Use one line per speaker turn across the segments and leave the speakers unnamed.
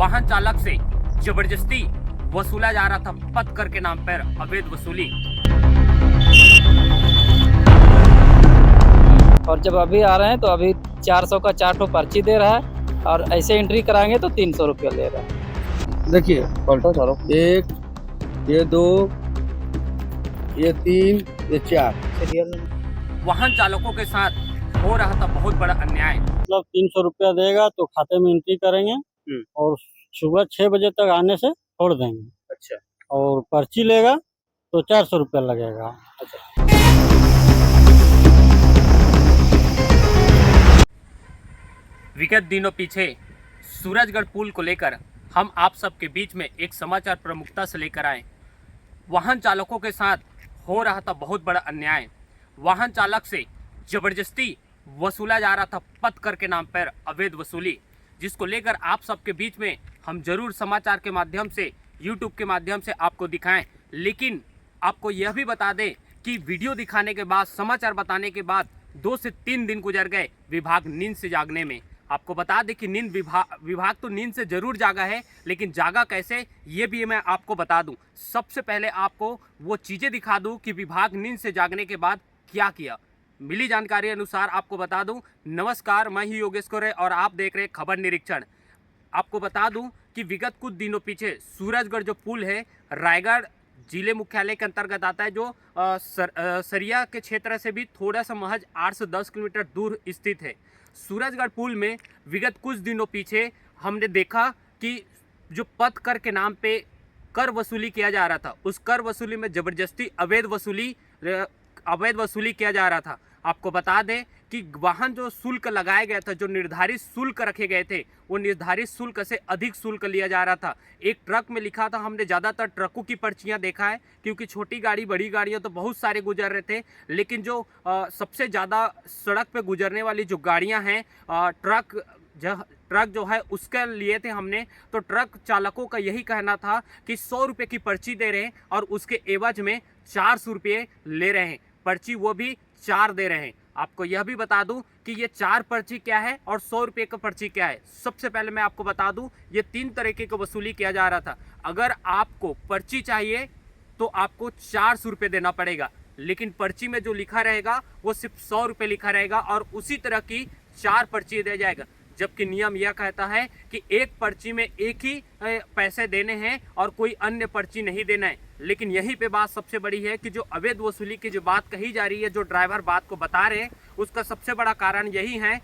वाहन चालक से जबरदस्ती वसूला जा रहा था पथ कर के नाम पर अवैध वसूली।
और जब अभी आ रहे हैं तो अभी 400 का 4 ठो पर्ची दे रहा है और ऐसे एंट्री कराएंगे तो 300 रुपया ले रहा है।
देखिए पलटो सर, 1, ये 2, ये 3, ये 4।
वाहन चालकों के साथ हो रहा था बहुत बड़ा अन्याय।
मतलब 300 रुपया देगा तो खाते में एंट्री करेंगे और सुबह 6 बजे तक आने से छोड़ देंगे।
अच्छा।
और पर्ची लेगा तो 400 रुपया लगेगा।
विगत दिनों पीछे सूरजगढ़ पुल को लेकर हम आप सबके बीच में एक समाचार प्रमुखता से लेकर आए। वाहन चालकों के साथ हो रहा था बहुत बड़ा अन्याय। वाहन चालक से जबरदस्ती वसूला जा रहा था पथ कर के नाम पर अवैध वसूली, जिसको लेकर आप सबके बीच में हम जरूर समाचार के माध्यम से, यूट्यूब के माध्यम से आपको दिखाएं। लेकिन आपको यह भी बता दें कि वीडियो दिखाने के बाद, समाचार बताने के बाद 2 से 3 दिन गुजर गए विभाग नींद से जागने में। आपको बता दें कि विभाग तो नींद से जरूर जागा है, लेकिन जागा कैसे ये भी मैं आपको बता दूं। सबसे पहले आपको वो चीज़ें दिखा दूं कि विभाग नींद से जागने के बाद क्या किया। मिली जानकारी अनुसार आपको बता दूं। नमस्कार, मैं ही योगेश कोरे और आप देख रहे खबर निरीक्षण। आपको बता दूं कि विगत कुछ दिनों पीछे सूरजगढ़ जो पुल है, रायगढ़ जिले मुख्यालय के अंतर्गत आता है, जो सरिया के क्षेत्र से भी थोड़ा सा महज 8 से 10 किलोमीटर दूर स्थित है। सूरजगढ़ पुल में विगत कुछ दिनों पीछे हमने देखा कि जो पथ कर के नाम पे कर वसूली किया जा रहा था, उस कर वसूली में जबरदस्ती अवैध वसूली किया जा रहा था। आपको बता दें कि वाहन जो शुल्क लगाया गया था, जो निर्धारित शुल्क रखे गए थे, वो निर्धारित शुल्क से अधिक शुल्क लिया जा रहा था। एक ट्रक में लिखा था, हमने ज़्यादातर ट्रकों की पर्चियां देखा है, क्योंकि छोटी गाड़ी, बड़ी गाड़ियां तो बहुत सारे गुजर रहे थे, लेकिन जो सबसे ज़्यादा सड़क पे गुजरने वाली जो गाड़ियां हैं, ट्रक जो है उसके लिए थे हमने। तो ट्रक चालकों का यही कहना था कि 100 रुपये की पर्ची दे रहे हैं और उसके एवज में 400 रुपये ले रहे हैं। पर्ची वो भी 4 दे रहे हैं। आपको यह भी बता दूं कि ये 4 पर्ची क्या है और 100 रुपये का पर्ची क्या है। सबसे पहले मैं आपको बता दूं, ये 3 तरीके का वसूली किया जा रहा था। अगर आपको पर्ची चाहिए तो आपको 400 रुपये देना पड़ेगा, लेकिन पर्ची में जो लिखा रहेगा वो सिर्फ 100 रुपये लिखा रहेगा और उसी तरह की 4 पर्ची दे जाएगा। जबकि नियम यह कहता है कि एक पर्ची में एक ही पैसे देने हैं और कोई अन्य पर्ची नहीं देना है। लेकिन यहीं पे बात सबसे बड़ी है कि जो अवैध वसूली की जो बात कही जा रही है, जो ड्राइवर बात को बता रहे हैं, उसका सबसे बड़ा कारण यही है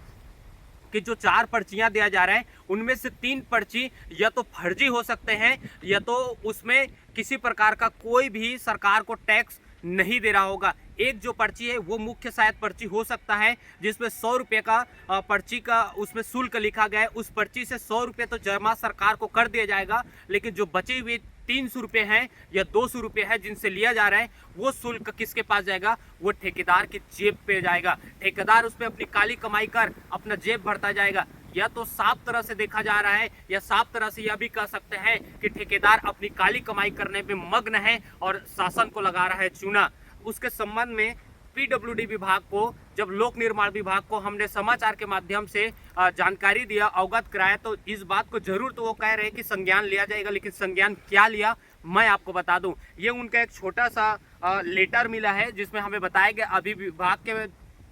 कि जो 4 पर्चियां दिया जा रहा है, उनमें से 3 पर्ची या तो फर्जी हो सकते हैं या तो उसमें किसी प्रकार का कोई भी सरकार को टैक्स नहीं दे रहा होगा। एक जो पर्ची है वो मुख्य शायद पर्ची हो सकता है, जिसमें 100 रुपये का पर्ची का उसमें शुल्क लिखा गया है। उस पर्ची से 100 रुपये तो जमा सरकार को कर दिया जाएगा, लेकिन जो बचे हुए 300 रुपये हैं या 200 रुपये है जिनसे लिया जा रहा है, वो शुल्क किसके पास जाएगा? वो ठेकेदार की जेब पे जाएगा। ठेकेदार उस पर अपनी काली कमाई कर अपना जेब भरता जाएगा। या तो साफ तरह से देखा जा रहा है या साफ तरह से यह भी कह सकते हैं कि ठेकेदार अपनी काली कमाई करने में मग्न है और शासन को लगा रहा है चूना। उसके संबंध में पीडब्ल्यूडी विभाग को, जब लोक निर्माण विभाग को हमने समाचार के माध्यम से जानकारी दिया, अवगत कराया, तो इस बात को जरूर तो वो कह रहे हैं कि संज्ञान लिया जाएगा, लेकिन संज्ञान क्या लिया मैं आपको बता दूं। ये उनका एक छोटा सा लेटर मिला है जिसमें हमें बताया गया। अभी विभाग के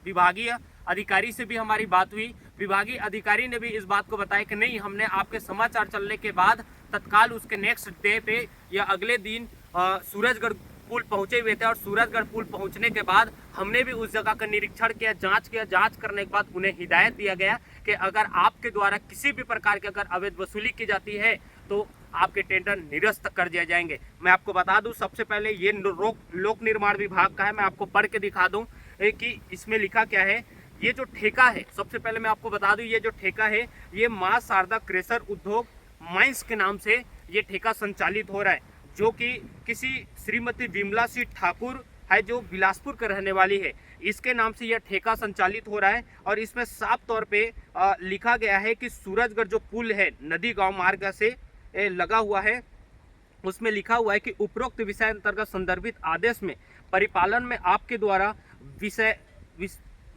विभागीय अधिकारी से भी हमारी बात हुई। विभागीय अधिकारी ने भी इस बात को बताया कि नहीं, हमने आपके समाचार चलने के बाद तत्काल उसके नेक्स्ट डे पे या अगले दिन सूरजगढ़ पुल पहुंचे हुए थे और सूरजगढ़ पुल पहुंचने के बाद हमने भी उस जगह का निरीक्षण किया, जांच किया। जांच करने के बाद उन्हें हिदायत दिया गया कि अगर आपके द्वारा किसी भी प्रकार की अगर अवैध वसूली की जाती है तो आपके टेंडर निरस्त कर दिए जाएंगे। मैं आपको बता दूं, सबसे पहले ये लोक निर्माण विभाग का है, मैं आपको पढ़ के दिखा दूं कि इसमें लिखा क्या है। ये जो ठेका है, सबसे पहले मैं आपको बता दूं, ये जो ठेका है ये मां शारदा क्रेशर उद्योग माइंस के नाम से ये ठेका संचालित हो रहा है, जो कि किसी श्रीमती विमला सिंह ठाकुर है जो बिलासपुर के रहने वाली है, इसके नाम से यह ठेका संचालित हो रहा है। और इसमें साफ तौर पे लिखा गया है कि सूरजगढ़ जो पुल है नदी गांव मार्ग से लगा हुआ है, उसमें लिखा हुआ है कि उपरोक्त विषय अंतर्गत संदर्भित आदेश में परिपालन में आपके द्वारा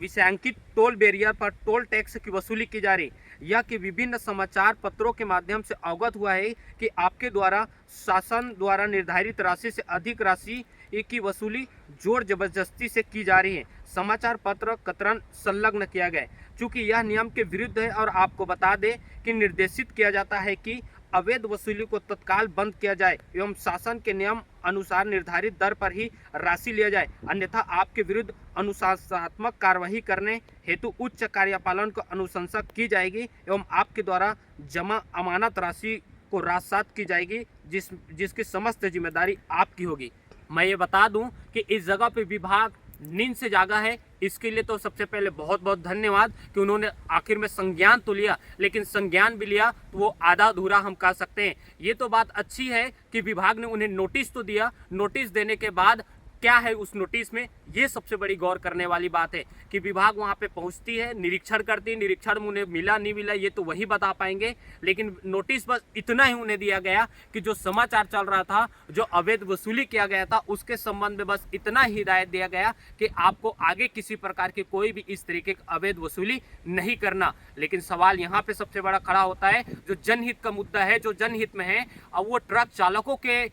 विषयांकित टोल बैरियर पर टोल टैक्स की वसूली की जा रही। यह कि विभिन्न समाचार पत्रों के माध्यम से अवगत हुआ है कि आपके द्वारा शासन द्वारा निर्धारित राशि से अधिक राशि की वसूली जोर जबरदस्ती से की जा रही है। समाचार पत्र कतरन संलग्न किया गया है। चूँकि यह नियम के विरुद्ध है और आपको बता दें कि निर्देशित किया जाता है कि अवैध वसूली को तत्काल बंद किया जाए एवं शासन के नियम अनुसार निर्धारित दर पर ही राशि लिया जाए, अन्यथा आपके विरुद्ध अनुशासनात्मक कार्रवाई करने हेतु उच्च कार्यपालन को अनुशंसा की जाएगी एवं आपके द्वारा जमा अमानत राशि को राजसात की जाएगी, जिसकी समस्त जिम्मेदारी आपकी होगी। मैं ये बता दूं कि इस जगह पे विभाग नींद से जागा है। इसके लिए तो सबसे पहले बहुत बहुत धन्यवाद कि उन्होंने आखिर में संज्ञान तो लिया, लेकिन संज्ञान भी लिया तो वो आधा अधूरा हम कह सकते हैं। ये तो बात अच्छी है कि विभाग ने उन्हें नोटिस तो दिया, नोटिस देने के बाद क्या है उस नोटिस में, ये सबसे बड़ी गौर करने वाली बात है कि विभाग वहाँ पे पहुँचती है, निरीक्षण करती है, निरीक्षण में उन्हें मिला नहीं मिला ये तो वही बता पाएंगे, लेकिन नोटिस बस इतना ही उन्हें दिया गया कि जो समाचार चल रहा था, जो अवैध वसूली किया गया था, उसके संबंध में बस इतना ही हिदायत दिया गया कि आपको आगे किसी प्रकार की कोई भी इस तरीके की अवैध वसूली नहीं करना। लेकिन सवाल यहाँ पे सबसे बड़ा खड़ा होता है, जो जनहित का मुद्दा है, जो जनहित में है, अब वो ट्रक चालकों के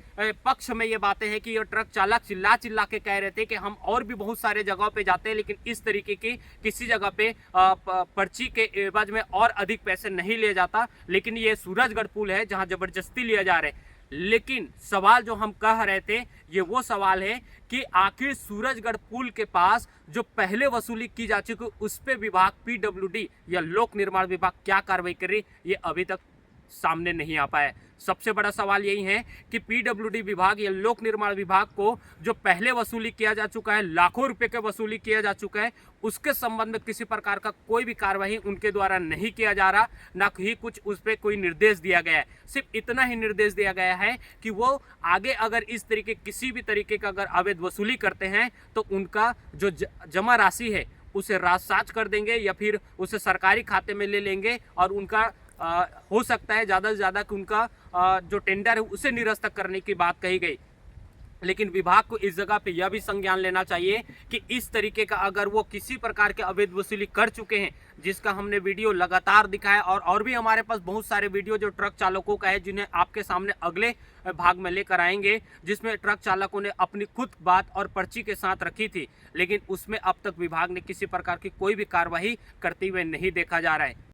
पक्ष में ये बातें हैं कि ये ट्रक चालक चिल्ला के कह रहे थे कि हम और भी बहुत सारे जगहों पे जाते हैं, लेकिन इस तरीके की किसी जगह पे पर्ची के एवज में और अधिक पैसे नहीं लिए जाता। लेकिन ये सूरजगढ़ पुल है जहां जबरदस्ती लिया जा रहा है। लेकिन सवाल जो हम कह रहे थे ये वो सवाल है कि आखिर सूरजगढ़ पुल के पास जो पहले वसूली की जा चुकी उस पर विभाग पीडब्ल्यूडी या लोक निर्माण विभाग क्या कार्रवाई कर रही, ये अभी तक सामने नहीं आ पाया। सबसे बड़ा सवाल यही है कि पीडब्ल्यूडी विभाग या लोक निर्माण विभाग को जो पहले वसूली किया जा चुका है, लाखों रुपए का वसूली किया जा चुका है, उसके संबंध में किसी प्रकार का कोई भी कार्रवाई उनके द्वारा नहीं किया जा रहा, ना ही कुछ उस पर कोई निर्देश दिया गया है। सिर्फ इतना ही निर्देश दिया गया है कि वो आगे अगर इस तरीके किसी भी तरीके का अगर अवैध वसूली करते हैं तो उनका जो जमा राशि है उसे राजसात कर देंगे या फिर उसे सरकारी खाते में ले लेंगे और उनका हो सकता है ज़्यादा से ज़्यादा कि उनका जो टेंडर है उसे निरस्त करने की बात कही गई। लेकिन विभाग को इस जगह पे यह भी संज्ञान लेना चाहिए कि इस तरीके का अगर वो किसी प्रकार के अवैध वसूली कर चुके हैं, जिसका हमने वीडियो लगातार दिखाया और भी हमारे पास बहुत सारे वीडियो जो ट्रक चालकों का है जिन्हें आपके सामने अगले भाग में लेकर आएंगे, जिसमें ट्रक चालकों ने अपनी खुद बात और पर्ची के साथ रखी थी, लेकिन उसमें अब तक विभाग ने किसी प्रकार की कोई भी कार्रवाई करते हुए नहीं देखा जा रहा है।